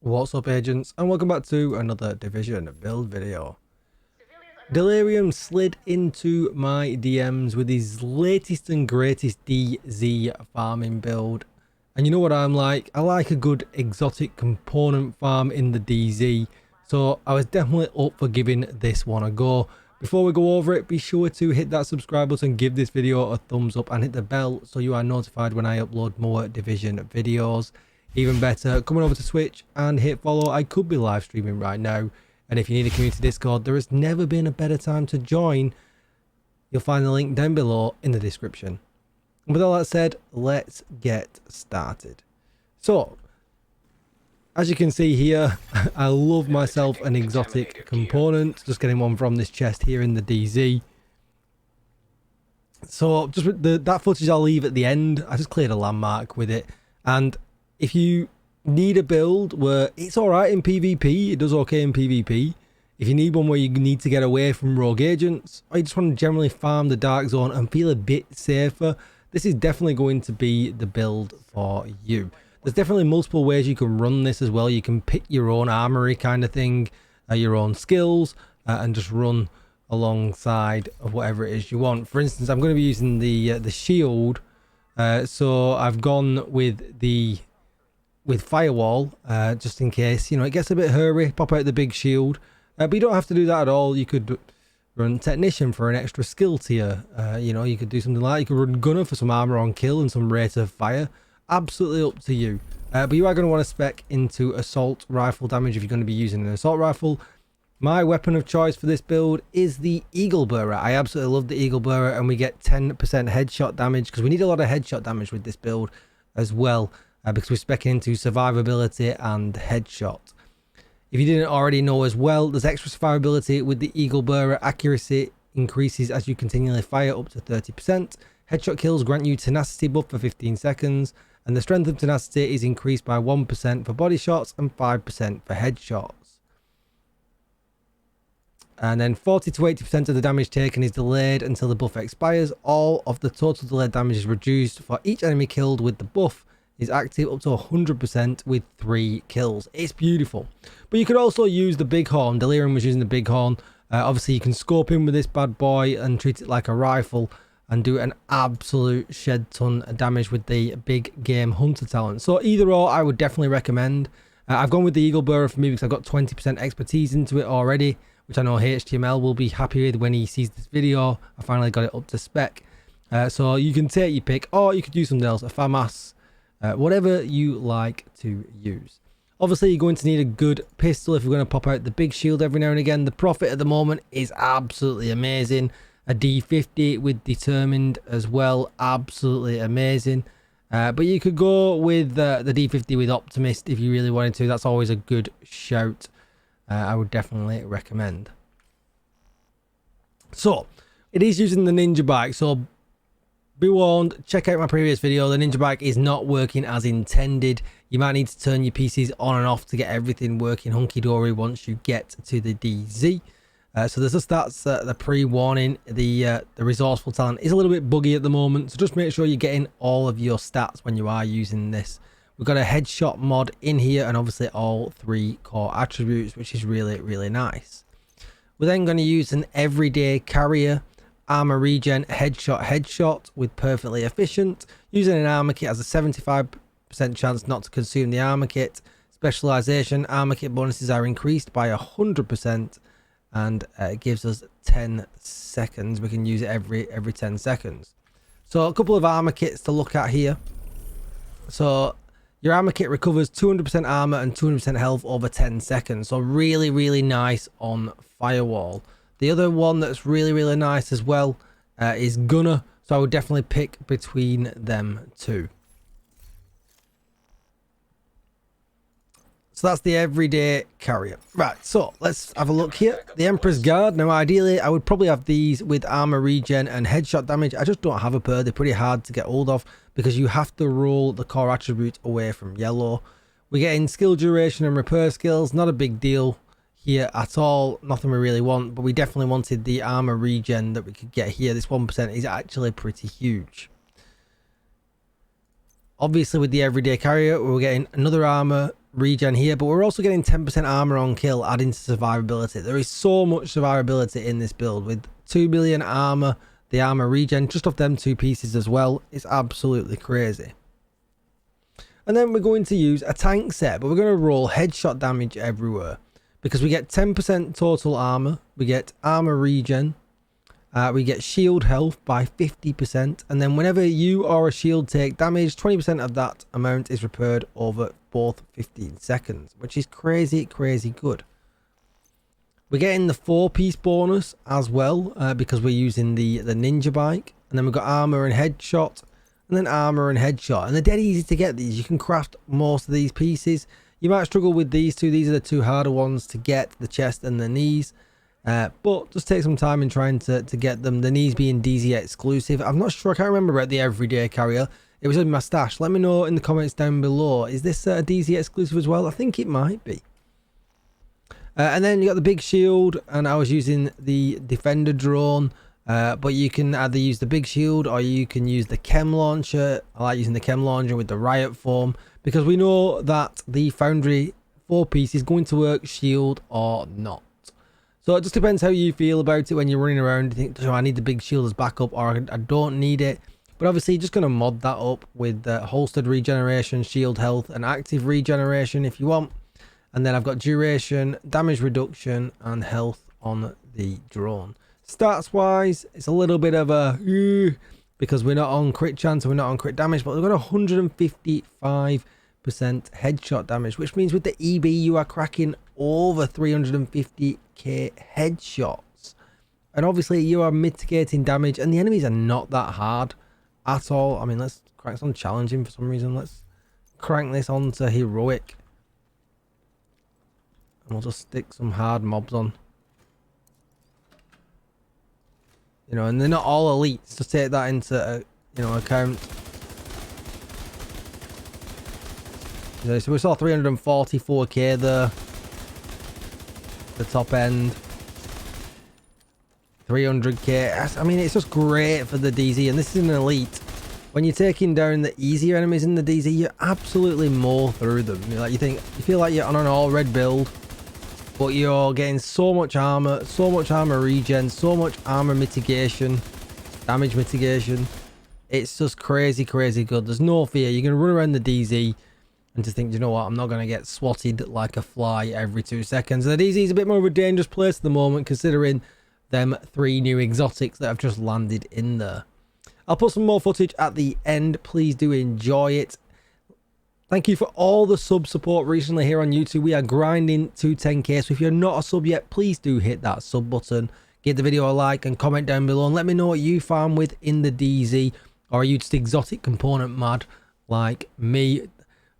What's up, agents, and welcome back to another Division build video. Delirium slid into my DMs with his latest and greatest DZ farming build, and you know what I'm like, I like a good exotic component farm in the DZ, so I was definitely up for giving this one a go. Before we go over it, be sure to hit that subscribe button, give this video a thumbs up and hit the bell so you are notified when I upload more Division videos. Even better, coming over to Twitch and hit follow. I could be live streaming right now, and if you need a community Discord, there has never been a better time to join. You'll find the link down below in the description. And with all that said, let's get started. So, as you can see here, I love myself an exotic component. Just getting one from this chest here in the DZ. So, just with that footage I'll leave at the end. I just cleared a landmark with it, and if you need a build where it's alright in PvP, it does okay in PvP. If you need one where you need to get away from rogue agents, or you just want to generally farm the dark zone and feel a bit safer, this is definitely going to be the build for you. There's definitely multiple ways you can run this as well. You can pick your own armory kind of thing, your own skills, and just run alongside of whatever it is you want. For instance, I'm going to be using the shield, so I've gone with firewall, just in case, you know, it gets a bit hairy. Pop out the big shield, but you don't have to do that at all. You could run technician for an extra skill tier. You know, you could do something like, you could run gunner for some armor on kill and some rate of fire. Absolutely up to you, but you are going to want to spec into assault rifle damage if you're going to be using an assault rifle. My weapon of choice for this build is the Eagle Bearer. I absolutely love the Eagle Bearer, and we get 10% headshot damage because we need a lot of headshot damage with this build as well. Because we're specking into survivability and headshot. If you didn't already know as well, there's extra survivability with the Eagle Bearer. Accuracy increases as you continually fire up to 30%. Headshot kills grant you tenacity buff for 15 seconds. And the strength of tenacity is increased by 1% for body shots and 5% for headshots. And then 40 to 80% of the damage taken is delayed until the buff expires. All of the total delayed damage is reduced for each enemy killed with the buff is active up to 100% with 3 kills. It's beautiful. But you could also use the bighorn. Delirium was using the bighorn. Obviously you can scope in with this bad boy and treat it like a rifle and do an absolute shed ton of damage with the big game hunter talent. So either or I would definitely recommend. I've gone with the Eagle Bearer for me because I've got 20% expertise into it already, which I know HTML will be happy with when he sees this video. I finally got it up to spec. So you can take your pick, or you could use something else, a FAMAS. Whatever you like to use. Obviously, you're going to need a good pistol if you're going to pop out the big shield every now and again. The profit at the moment is absolutely amazing. A D50 with Determined as well, absolutely amazing. But you could go with the D50 with Optimist if you really wanted to. That's always a good shout. I would definitely recommend. So, it is using the NINJABIKE. So, be warned, check out my previous video. The NINJABIKE is not working as intended. You might need to turn your PCs on and off to get everything working hunky-dory once you get to the DZ. So there's just that's the pre-warning. The resourceful talent is a little bit buggy at the moment, so just make sure you're getting all of your stats when you are using this. We've got a headshot mod in here, and obviously all 3 core attributes, which is really, really nice. We're then going to use an everyday carrier. Armor regen, headshot with perfectly efficient. Using an armor kit has a 75% chance not to consume the armor kit. Specialization, armor kit bonuses are increased by 100%, and it gives us 10 seconds. We can use it every 10 seconds. So a couple of armor kits to look at here. So your armor kit recovers 200% armor and 200% health over 10 seconds. So really, really nice on firewall. The other one that's really, really nice as well is Gunner. So I would definitely pick between them two. So that's the everyday carrier. Right, so let's have a look here. The Emperor's Guard. Now, ideally, I would probably have these with armor regen and headshot damage. I just don't have a pair. They're pretty hard to get hold of because you have to roll the core attribute away from yellow. We're getting skill duration and repair skills. Not a big deal here at all, nothing we really want, but we definitely wanted the armor regen that we could get here. This 1% is actually pretty huge. Obviously with the everyday carrier, we're getting another armor regen here, but we're also getting 10% armor on kill, adding to survivability. There is so much survivability in this build with 2 million armor, the armor regen just off them 2 pieces as well. It's absolutely crazy. And then we're going to use a tank set, but we're going to roll headshot damage everywhere because we get 10% total armor, we get armor regen, we get shield health by 50%, and then whenever you or a shield take damage, 20% of that amount is repaired over both 15 seconds, which is crazy good. We're getting the 4-piece bonus as well because we're using the ninja bike, and then we've got armor and headshot, and then armor and headshot, and they're dead easy to get these. You can craft most of these pieces. You might struggle with these two. These are the 2 harder ones to get, the chest and the knees. But just take some time in trying to get them. The knees being DZ exclusive. I'm not sure. I can't remember about the everyday carrier. It was in my stash. Let me know in the comments down below. Is this a DZ exclusive as well? I think it might be. And then you got the big shield, and I was using the defender drone. But you can either use the big shield or you can use the chem launcher. I like using the chem launcher with the riot form because we know that the foundry 4-piece is going to work shield or not. So it just depends how you feel about it when you're running around. You think, oh, I need the big shield as backup, or I don't need it. But obviously, you're just going to mod that up with holstered regeneration, shield health, and active regeneration if you want. And then I've got duration, damage reduction, and health on the drone. Stats wise, it's a little bit of a because we're not on crit chance, we're not on crit damage, but we've got 155% headshot damage, which means with the EB you are cracking over 350k headshots, and obviously you are mitigating damage, and the enemies are not that hard at all. I mean, let's crank this on challenging for some reason. Let's crank this on to heroic, and we'll just stick some hard mobs on. You know, and they're not all elites, just take that into account. You know, so we saw 344k there, the top end, 300k. I mean, it's just great for the DZ, and this is an elite. When you're taking down the easier enemies in the DZ, you absolutely mow through them. You feel like you're on an all red build, but you're getting so much armor regen, so much armor mitigation, damage mitigation. It's just crazy good. There's no fear. You're gonna run around the DZ and just think, you know what, I'm not going to get swatted like a fly every 2 seconds. The DZ is a bit more of a dangerous place at the moment, considering them 3 new exotics that have just landed in there. I'll put some more footage at the end. Please do enjoy it. Thank you for all the sub support recently here on YouTube. We are grinding to 10k, so if you're not a sub yet, please do hit that sub button. Give the video a like and comment down below, and let me know what you farm with in the DZ, or are you just exotic component mad like me?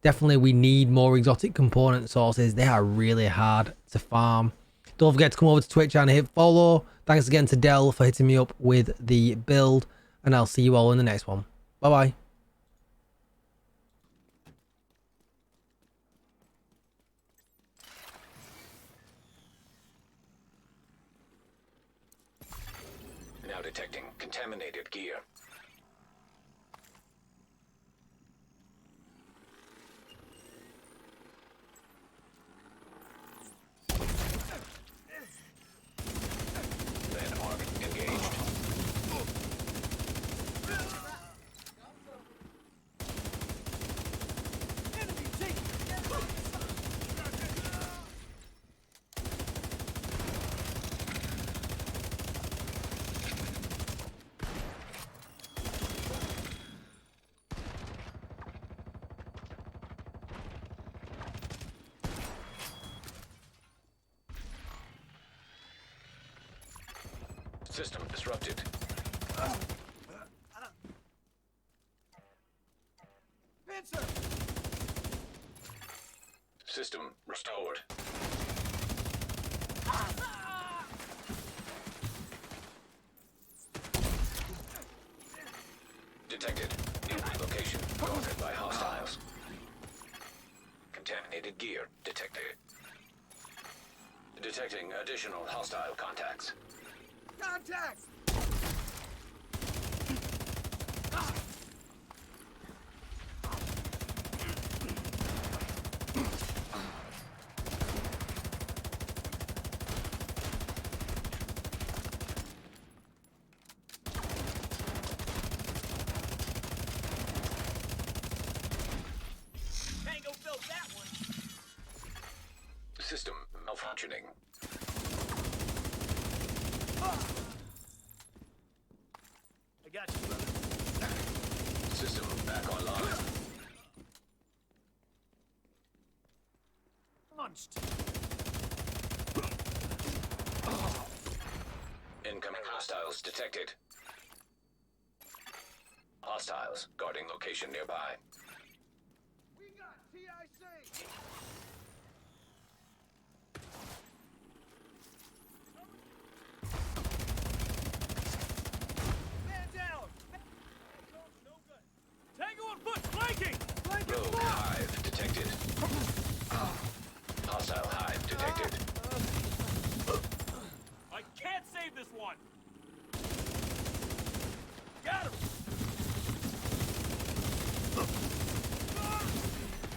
Definitely, we need more exotic component sources. They are really hard to farm. Don't forget to come over to Twitch and hit follow. Thanks again to Dell for hitting me up with the build, and I'll see you all in the next one. Bye bye. Now detecting contaminated gear. System disrupted. Pincer! System restored. Detected. New location guarded by hostiles. Contaminated gear detected. Detecting additional hostile contacts. Contact! Network online. Launched. Incoming hostiles detected. Hostiles guarding location nearby. We got TIC. Man down. No good. Tango on foot, flanking. Rogue hive detected. Hostile hive detected. I can't save this one. Got him.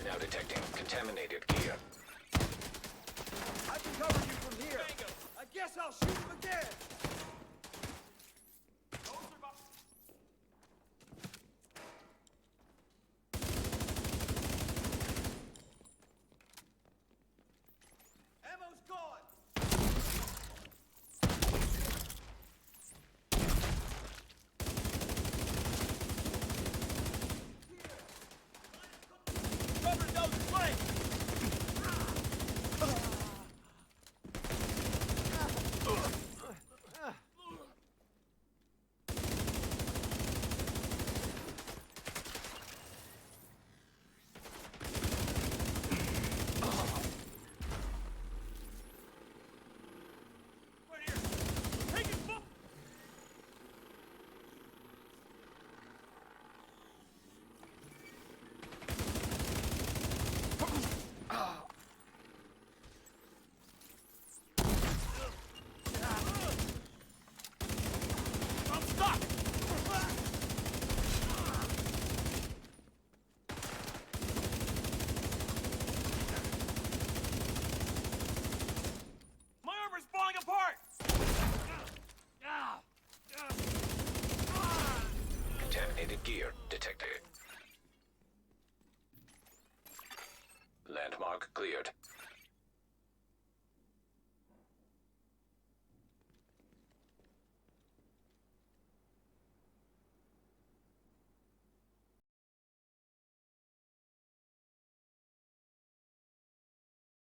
Now detecting contaminated gear. I can cover you from here. I guess I'll shoot him again. Ammo's gone. Cover those flanks. Right here. Take it, fuck. I'm stuck. My armor's falling apart. Contaminated gear detected. Landmark cleared.